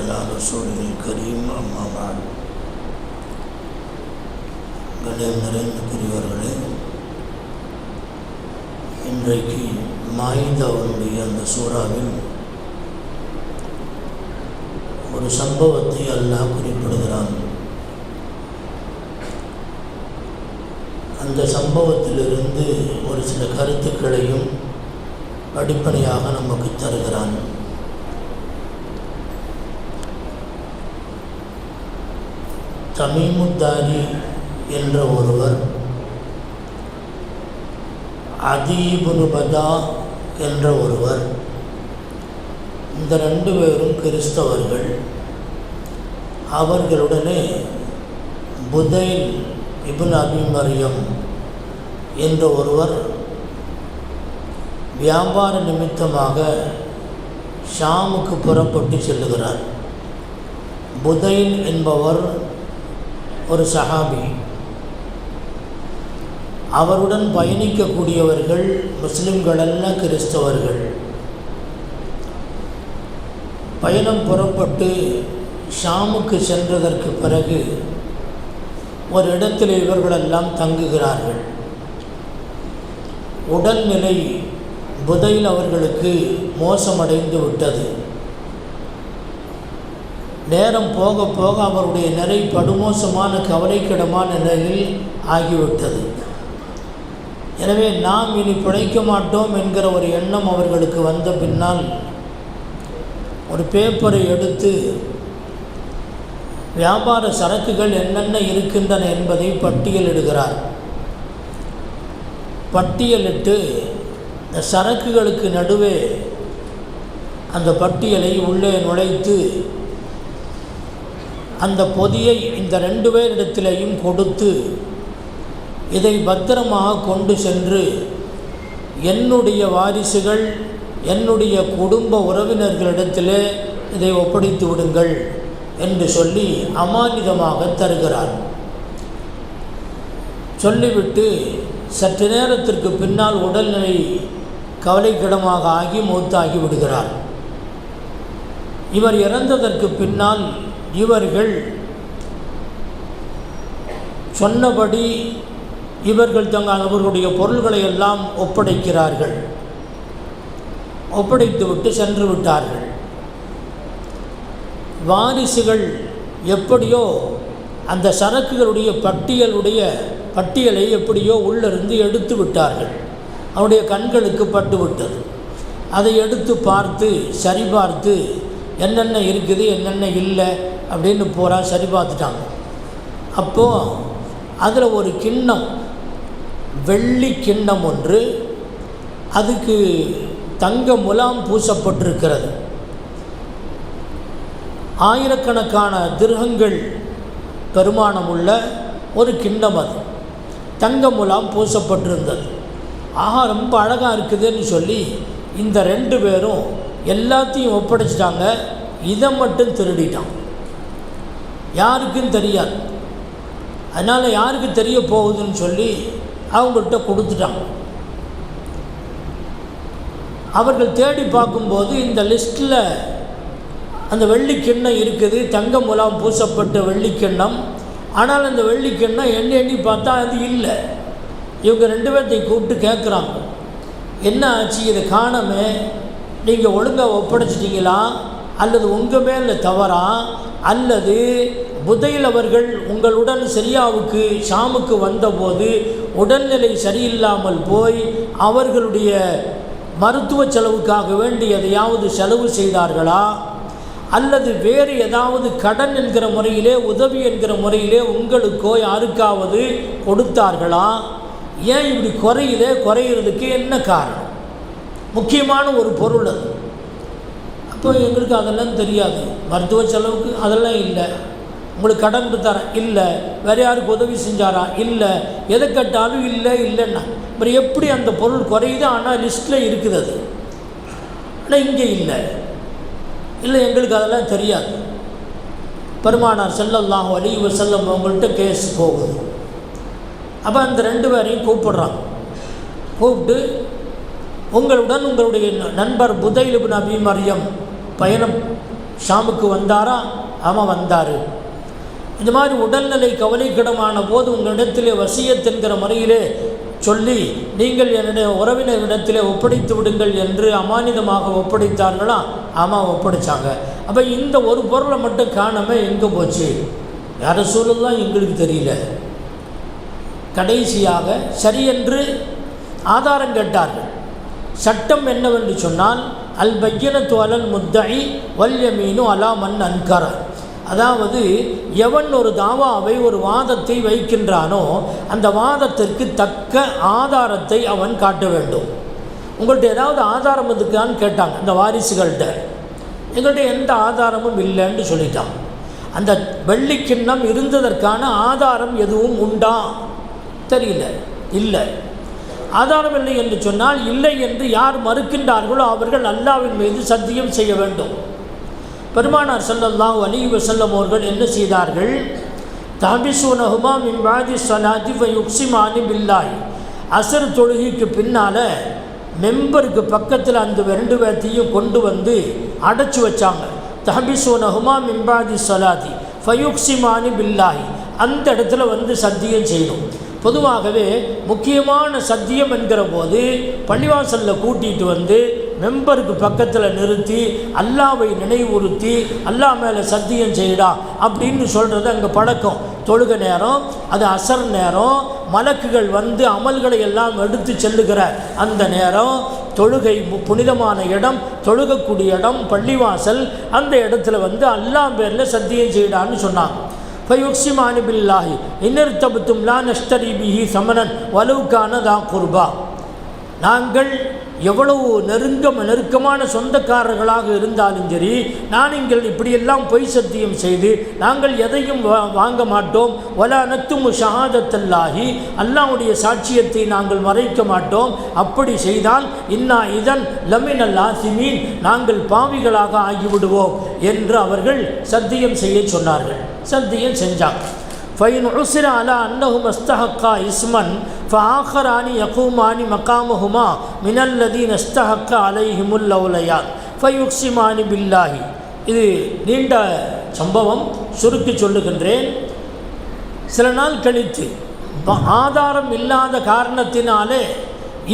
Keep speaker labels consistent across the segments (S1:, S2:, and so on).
S1: على رسوله الكريم أما بعد கண்ணியம் நிறைந்த பெரியவர்களே, இன்றைக்கு மாயிதாவுடைய அந்த சூறாவில் ஒரு சம்பவத்தை அல்லாஹ் குறிப்பிடுகிறான். அந்த சம்பவத்திலிருந்து ஒரு சில கருத்துக்களையும் அடிப்படையாக நமக்கு தருகிறான். தமீமுத்தாரி என்ற ஒருவர், அதி இப்னு பதா என்ற ஒருவர், இந்த ரெண்டு பேரும் கிறிஸ்தவர்கள். அவர்களுடனே புதைல் இப்னு அபி மரியம் என்ற ஒருவர் வியாபார நிமித்தமாக ஷாமுக்கு புறப்பட்டு செல்லுகிறார். புதைல் என்பவர் ஒரு சஹாபி. அவருடன் பயணிக்கக்கூடியவர்கள் முஸ்லிம்கள் அல்ல, கிறிஸ்தவர்கள். பயணம் புறப்பட்டு ஷாமுக்கு சென்றதற்கு பிறகு ஒரு இடத்தில் இவர்களெல்லாம் தங்குகிறார்கள். உடல்நிலை புதைல் அவர்களுக்கு மோசமடைந்து விட்டது. நேரம் போக போக அவருடைய நிலை படுமோசமான கவலைக்கிடமான நிலையில் ஆகிவிட்டது. எனவே நாம் இனி பிழைக்க மாட்டோம் என்கிற ஒரு எண்ணம் அவர்களுக்கு வந்த பின்னால் ஒரு பேப்பரை எடுத்து வியாபார சரக்குகள் என்னென்ன இருக்கின்றன என்பதை பட்டியலிடுகிறார். பட்டியலிட்டு இந்த சரக்குகளுக்கு நடுவே அந்த பட்டியலை உள்ளே நுழைத்து அந்த பொதியை இந்த ரெண்டு பேரிடத்திலேயும் கொடுத்து, இதை பத்திரமாக கொண்டு சென்று என்னுடைய வாரிசுகள், என்னுடைய குடும்ப உறவினர்களிடத்திலே இதை ஒப்படைத்து விடுங்கள் என்று சொல்லி அமானிதமாக தருகிறார். சொல்லிவிட்டு சற்று நேரத்திற்கு பின்னால் உடல்நிலை கவலைக்கிடமாக ஆகி மௌத்தாகி விடுகிறார். இவர் இறந்ததற்கு பின்னால் இவர்கள் சொன்னபடி இவர்கள் அவர்களுடைய பொருள்களை எல்லாம் ஒப்படைக்கிறார்கள். ஒப்படைத்துவிட்டு சென்று விட்டார்கள். வாரிசுகள் எப்படியோ அந்த சரக்குகளுடைய பட்டியலை எப்படியோ உள்ளிருந்து எடுத்து விட்டார்கள். அவருடைய கண்களுக்கு பட்டுவிட்டது. அதை எடுத்து பார்த்து சரிபார்த்து என்னென்ன இருக்குது என்னென்ன இல்லை அப்படின்னு பூரா சரி பார்த்துட்டாங்க. அப்போது அதில் ஒரு கிண்ணம், வெள்ளி கிண்ணம் ஒன்று, அதுக்கு தங்க முலாம் பூசப்பட்டிருக்கிறது. ஆயிரக்கணக்கான திர்ஹங்கள் பெருமானமுள்ள ஒரு கிண்ணம், அது தங்க முலாம் பூசப்பட்டிருந்தது. ஆஹா, ரொம்ப அழகாக இருக்குதுன்னு சொல்லி இந்த ரெண்டு பேரும் எல்லாத்தையும் ஒப்படைச்சிட்டாங்க. இதை மட்டும் திருடிட்டான். யாருக்கும் தெரியாது. அதனால் யாருக்கு தெரிய போகுதுன்னு சொல்லி அவங்கள்ட்ட கொடுத்துட்டாங்க. அவர்கள் தேடி பார்க்கும்போது இந்த லிஸ்ட்டில் அந்த வெள்ளிக்கிண்ணம் இருக்குது, தங்க முலாம் பூசப்பட்ட வெள்ளிக்கிண்ணம். ஆனால் அந்த வெள்ளிக்கிண்ணம் எண்ணி பார்த்தா அது இல்லை. இவங்க ரெண்டு பேர்த்தையும் கூப்பிட்டு கேட்குறாங்க, என்ன ஆச்சு, இதை காணமே, நீங்கள் ஒழுங்காக ஒப்படைச்சிட்டிங்களா, அல்லது உங்கள் மேலே தவறா, அல்லது புதைல் அவர்கள் உங்களுடன் சிரியாவுக்கு ஷாமுக்கு வந்தபோது உடல்நிலை சரியில்லாமல் போய் அவர்களுடைய மருத்துவ செலவுக்காக வேண்டி எதையாவது செலவு செய்தார்களா, அல்லது வேறு ஏதாவது கடன் என்கிற முறையிலே, உதவி என்கிற முறையிலே உங்களுக்கோ யாருக்காவது கொடுத்தார்களா, ஏன் இப்படி குறையிறதுக்கு என்ன காரணம், முக்கியமான ஒரு பொருள் அது. அப்போ எங்களுக்கு அதெல்லாம் தெரியாது. மருத்துவ செலவுக்கு அதெல்லாம் இல்லை. உங்களுக்கு கடன் கொடுத்தாரா, இல்லை. வேறு யாருக்கு உதவி செஞ்சாரா, இல்லை. எதை கேட்டாலும் இல்லைன்னா அப்புறம் எப்படி அந்த பொருள் குறையுது? ஆனால் லிஸ்ட்டில் இருக்குது அது, ஆனால் இங்கே இல்லை. எங்களுக்கு அதெல்லாம் தெரியாது. பெருமானார் ஸல்லல்லாஹு அலைஹி வஸல்லம் அவங்கள்ட்ட கேஸ் போகுது. அப்போ அந்த ரெண்டு பேரையும் கூப்பிடுறாங்க. கூப்பிட்டு உங்களுடைய நண்பர் புதைல் இப்னு அபி மரியம் பயணம் ஷாமுக்கு வந்தாரா? ஆமாம் வந்தார். இந்த மாதிரி உடல்நிலை கவலைக்கிடமான போது உங்களிடத்திலே வசியத் என்கிற முறையிலே சொல்லி நீங்கள் என்னுடைய உறவினரிடத்திலே ஒப்படைத்து விடுங்கள் என்று அமானிதமாக ஒப்படைத்தார்களா? ஆமாம் ஒப்படைச்சாங்க. அப்போ இந்த ஒரு பொருளை மட்டும் காணாமல் எங்கே போச்சு? யார சூழல்லாம் எங்களுக்கு தெரியல. கடைசியாக சரியென்று ஆதாரம் கேட்டார்கள். சட்டம் என்னவென்று சொன்னால் அல் பையனத்து அலல் முத்தஇ வல் யமீனு அலா மன் அன்கர. அதாவது எவன் ஒரு தாவாவை ஒரு வாதத்தை வைக்கின்றானோ அந்த வாதத்திற்கு தக்க ஆதாரத்தை அவன் காட்ட வேண்டும். உங்கள்கிட்ட ஏதாவது ஆதாரம் இருக்குதான்னு கேட்டாங்க அந்த வாரிசுகள்கிட்ட. எங்கள்கிட்ட எந்த ஆதாரமும் இல்லைன்னு சொல்லிட்டான். அந்த வெள்ளிக்கிண்ணம் இருந்ததற்கான ஆதாரம் எதுவும் உண்டா? தெரியல. இல்லை, ஆதாரம் இல்லை என்று சொன்னால் இல்லை என்று யார் மறுக்கின்றார்களோ அவர்கள் அல்லாஹ்வின் மீது சத்தியம் செய்ய வேண்டும். பெருமானார் ஸல்லல்லாஹு அலைஹி வஸல்லம் அவர்கள் என்ன செய்தார்கள்? தஹபிஸூனஹுமா மின் பாதி ஸலாத்தி ஃபயுக்ஸிமானி பில்லாஹி. அஸ்ர் தொழுகைக்கு பின்னால் மெம்பருக்கு பக்கத்தில் அந்த 2 பேர்த்தையும் கொண்டு வந்து அடைச்சி வச்சாங்க. தஹபிஸூனஹுமா மின் பாதி ஸலாத்தி ஃபயுக்ஸிமானி பில்லாஹி. அந்த இடத்துல வந்து சத்தியம் செய்யணும். பொதுவாகவே முக்கியமான சத்தியம் என்கிற போது பள்ளிவாசலில் கூட்டிகிட்டு வந்து மெம்பருக்கு பக்கத்தில் நிறுத்தி அல்லாவை நினைவுறுத்தி அல்லாஹ் மேலே சத்தியம் செய்யடா அப்படின்னு சொல்கிறது அங்கே பழக்கம். தொழுக நேரம், அது அசர் நேரம், மலக்குகள் வந்து அமல்களை எல்லாம் எடுத்து செல்லுகிற அந்த நேரம், தொழுகை புனிதமான இடம், தொழுகக்கூடிய இடம் பள்ளிவாசல், அந்த இடத்துல வந்து அல்லாஹ் பேரில் சத்தியம் செய்யடான்னு சொன்னாங்க. ஃபயுக்ஸிமானி பில்லாஹி இன்னர்தபத்தும் லா நஷ்தரி பிஹி சமனன் வலவுக்கான தா குர்பா. நாங்கள் எவ்வளவு நெருக்கமான சொந்தக்காரர்களாக இருந்தாலும் சரி, நீங்கள் இப்படியெல்லாம் பொய் சத்தியம் செய்து நாங்கள் எதையும் வாங்க மாட்டோம். வலா நத்துமு ஷஹாதத்தல்லாஹி, அல்லாஹ்வுடைய சாட்சியத்தை நாங்கள் மறைக்க மாட்டோம். அப்படி செய்தால் இன்னா இதன் லமினல் ஆசிமீன், நாங்கள் பாவிகளாக ஆகிவிடுவோம் என்று அவர்கள் சத்தியம் செய்ய சொன்னார்கள். சத்தியம் செஞ்சாங்க. ஃபைன் உஸ்ர அலா அன்னஹும் அஸ்தஹக்கா இஸ்மன் ஃபஆഖரானி யகூமானி மகாமஹுமா மினல்லதீன அஸ்தஹக்க அலைஹிமுல் லௌலயான் ஃபயுக்ஸிமானி பில்லாஹி. இது நீண்ட சம்பவம், சுருக்கி சொல்லுகின்றேன். சில நாள் கழித்து ஆதாரம் இல்லாத காரணத்தினாலே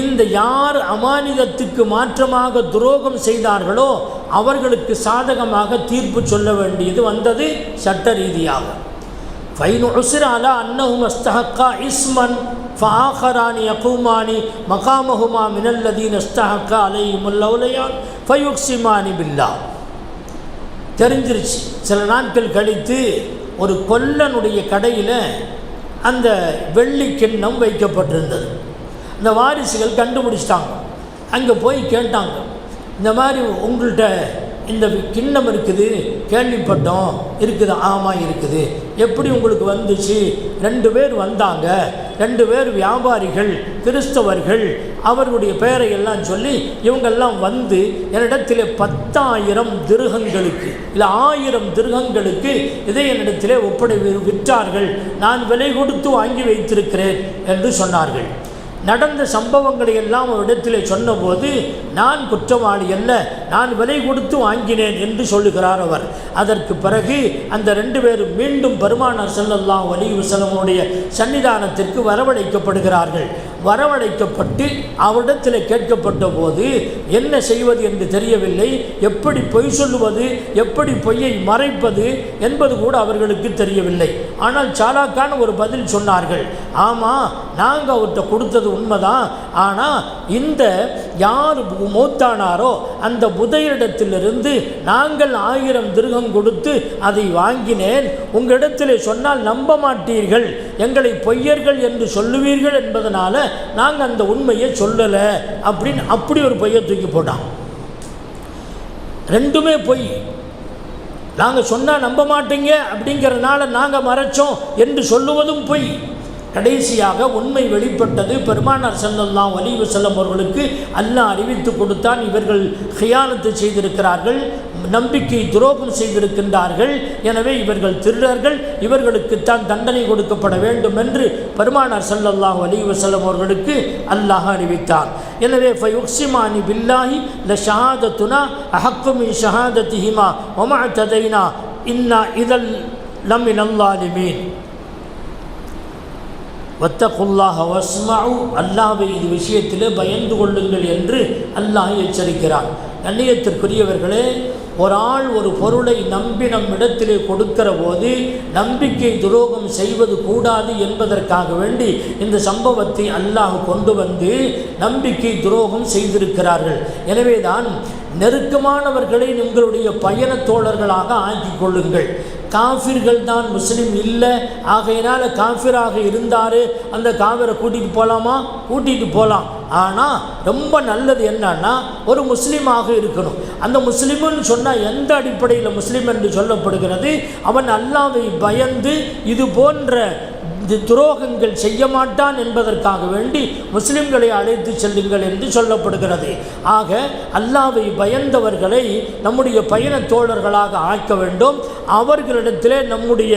S1: இந்த யார் அமானிதத்துக்கு மாற்றமாக துரோகம் செய்தார்களோ அவர்களுக்கு சாதகமாக தீர்ப்பு சொல்ல வேண்டியது வந்தது சட்ட ரீதியாக. ஃபைன் உஸ்ர அலா அன்னஹும் அஸ்தஹக்கா இஸ்மன் ஃபஆഖரானி யகூமானி மகாமஹுமா மினல்லதீன அஸ்தஹக்க அலைஹிமுல் லௌலயான் ஃபயுக்ஸிமானி பில்லாஹ். தெரிஞ்சிருச்சு. சில நாட்கள் கழித்து ஒரு கொல்லனுடைய கடையில் அந்த வெள்ளி கிண்ணம் வைக்கப்பட்டிருந்தது. இந்த வாரிசுகள் கண்டுபிடிச்சிட்டாங்க. அங்கே போய் கேட்டாங்க, இந்த மாதிரி உங்கள்கிட்ட இந்த கிண்ணம் இருக்குது கேள்விப்பட்டோம். இருக்குது? ஆமாம் இருக்குது. எப்படி உங்களுக்கு வந்துச்சு? 2 பேர் வந்தாங்க. 2 பேர் வியாபாரிகள், கிறிஸ்தவர்கள். அவர்களுடைய பெயரை எல்லாம் சொல்லி இவங்கெல்லாம் வந்து என்னிடத்தில் 10,000 திர்ஹங்களுக்கு இல்லை 1000 திர்ஹங்களுக்கு இதை என்னிடத்திலே விற்றார்கள். நான் விலை கொடுத்து வாங்கி வைத்திருக்கிறேன் என்று சொன்னார்கள். நடந்த சம்பவங்களை எல்லாம் அவரிடத்தில் சொன்னபோது நான் குற்றவாளி அல்ல, நான் விலை கொடுத்து வாங்கினேன் என்று சொல்லுகிறார் அவர். அதற்கு பிறகு அந்த 2 பேரும் மீண்டும் பெருமானார் ஸல்லல்லாஹு அலைஹி வஸல்லமுடைய சன்னிதானத்திற்கு வரவழைக்கப்படுகிறார்கள். வரவழைக்கப்பட்டு அவரிடத்தில் கேட்கப்பட்ட போது என்ன செய்வது என்று தெரியவில்லை. எப்படி பொய் சொல்லுவது, எப்படி பொய்யை மறைப்பது என்பது கூட அவர்களுக்கு தெரியவில்லை. ஆனால் சாலாக்கான ஒரு பதில் சொன்னார்கள். ஆமாம், நாங்கள் அவர்கிட்ட கொடுத்தது உண்மைதான். ஆனால் இந்த யார் மூத்தானாரோ அந்த புதையரிடத்திலிருந்து நாங்கள் 1000 திர்ஹம் கொடுத்து அதை வாங்கினேன். உங்களிடத்தில் சொன்னால் நம்ப மாட்டீர்கள், எங்களை பொய்யர்கள் என்று சொல்லுவீர்கள் என்பதனால நாங்கள் அந்த உண்மையை சொல்லலை அப்படின்னு அப்படி ஒரு பொய்யை தூக்கி போட்டான். 2மே பொய். நாங்கள் சொன்னால் நம்ப மாட்டீங்க அப்படிங்கிறதுனால நாங்கள் மறைச்சோம் என்று சொல்லுவதும் பொய். கடைசியாக உண்மை வெளிப்பட்டது. பெருமானார் ஸல்லல்லாஹு அலைஹி வஸல்லம் அவர்களுக்கு அல்லாஹ் அறிவித்து கொடுத்தான், இவர்கள் ஹியானத்து செய்திருக்கிறார்கள், நம்பிக்கை துரோகம் செய்திருக்கின்றார்கள், எனவே இவர்கள் திருடர்கள், இவர்களுக்குத்தான் தண்டனை கொடுக்கப்பட வேண்டும் என்று பெருமானார் ஸல்லல்லாஹு அலைஹி வஸல்லம் அவர்களுக்கு அல்லாஹ் அறிவித்தார். எனவே ஃபயுக்ஸிமானி பில்லாஹி லஷஹாதத்துனா அஹக்கு மின் ஷஹாதத்திஹிமா வமா ததைனா இன்னா இதல் லமினல் ஸாலிமீன் வத்தகுல்லாஹ வஸ்மஉ, அல்லாஹ்வை இது விஷயத்திலே பயந்து கொள்ளுங்கள் என்று அல்லாஹ் எச்சரிக்கிறான். கண்ணியத்திற்குரியவர்களே, ஒரு ஆள் ஒரு பொருளை நம்பி நம்மிடத்திலே கொடுக்கிற போது நம்பிக்கை துரோகம் செய்வது கூடாது என்பதற்காக வேண்டி இந்த சம்பவத்தை அல்லாஹ் கொண்டு வந்து நம்பிக்கை துரோகம் செய்திருக்கிறார்கள். எனவேதான் நெருக்கமானவர்களை உங்களுடைய பயண தோழர்களாக ஆக்கிக் கொள்ளுங்கள். காஃபிர்கள் தான் முஸ்லீம் இல்லை, ஆகையினால் காஃபிராக இருந்தார், அந்த காஃபிரை கூட்டிகிட்டு போகலாமா? கூட்டிகிட்டு போகலாம். ஆனால் ரொம்ப நல்லது என்னன்னா ஒரு முஸ்லீமாக இருக்கணும். அந்த முஸ்லீம்னு சொன்னால் எந்த அடிப்படையில் முஸ்லீம் என்று சொல்லப்படுகிறது? அவன் அல்லாஹ்வை பயந்து இது போன்ற துரோகங்கள் செய்ய மாட்டான் என்பதற்காக வேண்டி முஸ்லிம்களை அழைத்து செல்லுங்கள் என்று சொல்லப்படுகிறது. ஆக அல்லாஹ்வை பயந்தவர்களை நம்முடைய பயண தோழர்களாக ஆக்க வேண்டும். அவர்களிடத்திலே நம்முடைய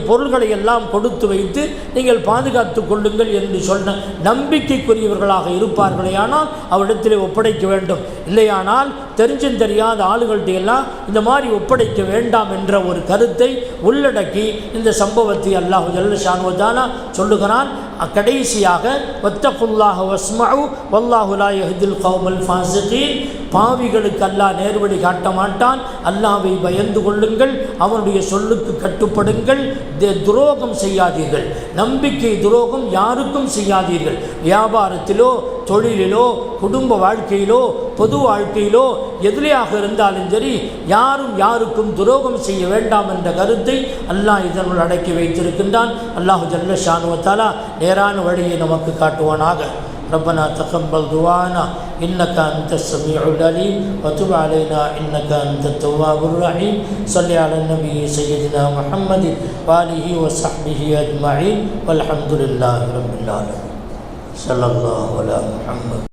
S1: பொருள்களை எல்லாம் கொடுத்து வைத்து நீங்கள் பாதுகாத்து கொள்ளுங்கள் என்று சொன்ன நம்பிக்கைக்குரியவர்களாக இருப்பார்களே ஆனால் அவரிடத்திலே ஒப்படைக்க வேண்டும். இல்லையானால் தெரிஞ்சும் தெரியாத ஆளுகள்கிட்ட எல்லாம் இந்த மாதிரி ஒப்படைக்க வேண்டாம் என்ற ஒரு கருத்தை உள்ளடக்கி இந்த சம்பவத்தை அல்லாஹ் ஜல்ல ஷானு வ தஆலா சொல்லுகிறான். கடைசியாக வத்தகுல்லாஹ வஸ்மஉ வல்லாஹு லா யஹ்தில் கௌமல் ஃபாஸிகீன், பாவிகளுக்கு அல்லாஹ் நேர்வழி காட்ட மாட்டான். அல்லாஹ்வை பயந்து கொள்ளுங்கள், அவனுடைய சொல்லுக்கு கட்டுப்படுங்கள், துரோகம் செய்யாதீர்கள். நம்பிக்கை துரோகம் யாருக்கும் செய்யாதீர்கள். வியாபாரத்திலோ தொழிலிலோ குடும்ப வாழ்க்கையிலோ பொது வாழ்க்கையிலோ எதிலையாக இருந்தாலும் சரி யாரும் யாருக்கும் துரோகம் செய்ய வேண்டாம் என்ற கருத்தை அல்லாஹ் இதனுள் அடக்கி வைத்திருக்கின்றான். அல்லாஹு ஜல்ல ஷானு வ தஆலா நேரான வழியை நமக்கு காட்டுவானாக. ربنا تقبل دعانا إنك أنت السميع العليم وتب علينا إنك أنت التواب الرحيم. صل على النبي سيدنا محمد وآله وصحبه أجمعين والحمد لله رب العالمين. صلى الله على محمد.